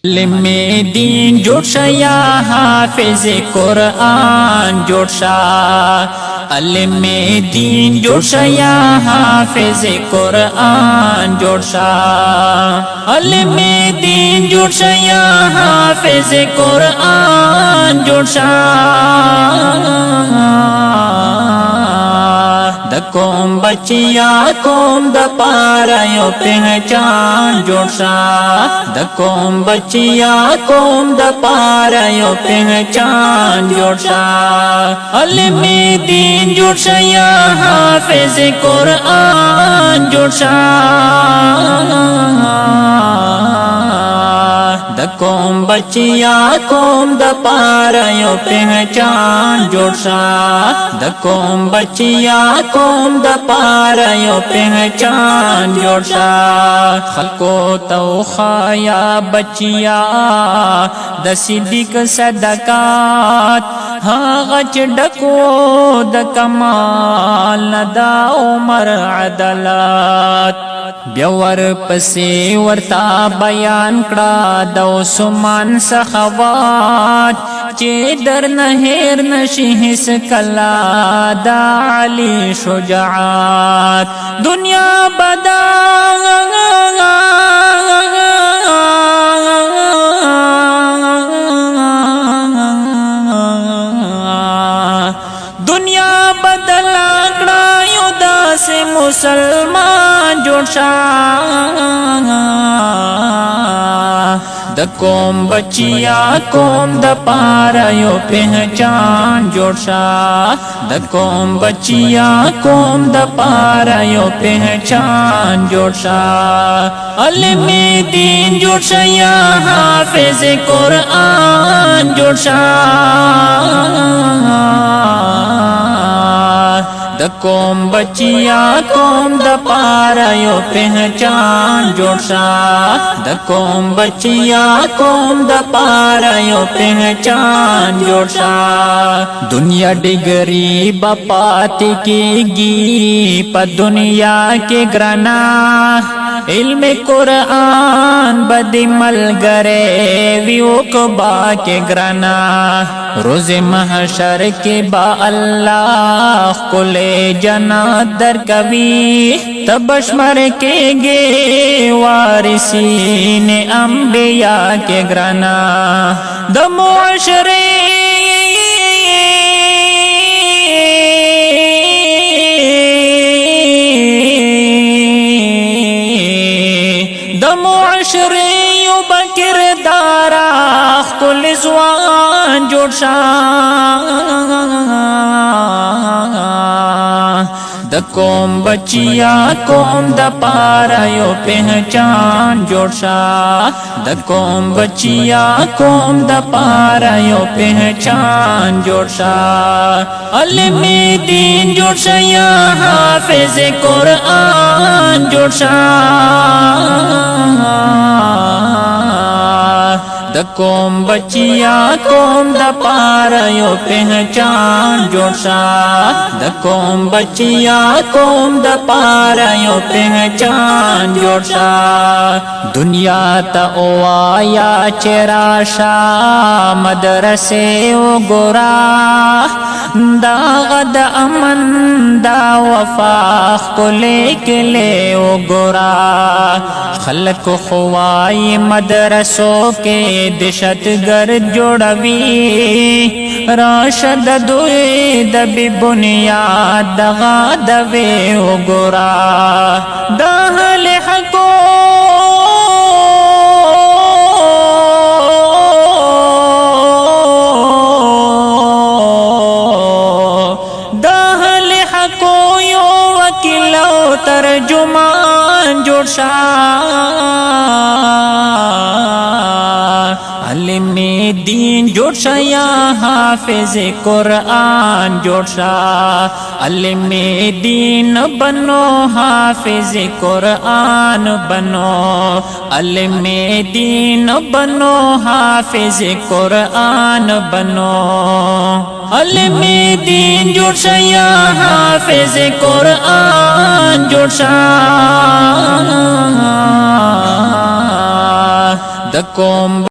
علم دین جوړ شه یا حافظ قرآن جوړ شه علم دین جوړ شه یا حافظ قرآن جوړ شه علم دین جوړ شه یا حافظ قرآن جوړ شه د قوم بچیا قوم د پاره یو پہچان جوړ شه د قوم بچیا قوم د پاره یو پہچان جوړ شه علم دین جوړ شه یا حافظ قرآن جوړ شه د قوم بچیا قوم د پاره یو پہچان جوړ شه د قوم بچیا قوم د پاره یو پہچان جوړ شه خلکو تو خایا بچیا د صدیق صدقات هغه چې ډکو د کمال ندا عمر عدالت بیا ور پسې ورتا بیان کړه د عثمان سخاوت چې در نه هیر نشي هیڅ کلا د علي شجاعت دنیا بدا دنیا بدلا کړه یو داسې مسلمان جوړ شه د قوم بچیا قوم د پاره یو پہچان جوړ شه د قوم بچیا قوم د پاره یو پہچان جوړ شه علم دین جوړ شه یا حافظ قرآن جوړ شه د قوم بچیا قوم د پاره یو پہچان جوړ شه د قوم بچیا قوم د پاره یو پہچان جوړ شه دنیا ډګری بپات کېږي په دنیا کې ګرانا علم قرآن بد ملګری ویو کبا کې ګرانا روز محشر کې با الله کله جنت در کوي تبشمر کېږي وارثین انبیاء کې ګرانا د معاشره د معاشره یو بکردارا خپل ځوان جوړ شه د قوم بچیا قوم د پاره یو پہچان جوړ شه د قوم بچیا قوم د پاره یو پہچان جوړ شه علم دین جوړ شه یا حافظ قرآن جوړ شه د قوم بچیا قوم د پاره یو پہچان جوړ شه د قوم بچیا قوم د پاره یو پہچان جوړ شه دنیا ته وایا چې راشه مدرسې وګورا دا غد امن دا وفا خلې کله وګورا خلق خوای مدرسو کې دشت گرد جوړوي راشد دوی د بنیاد دغه د وی وګورا د اهل حقو د اهل حقو یو وکیل او ترجمان جوړ شه علم دین جوړ شه یا حافظ قرآن جوړ شه علم دین بنو حافظ قرآن بنو علم دین بنو حافظ قرآن بنو علم دین جوړ شه یا حافظ قرآن جوړ شه د قوم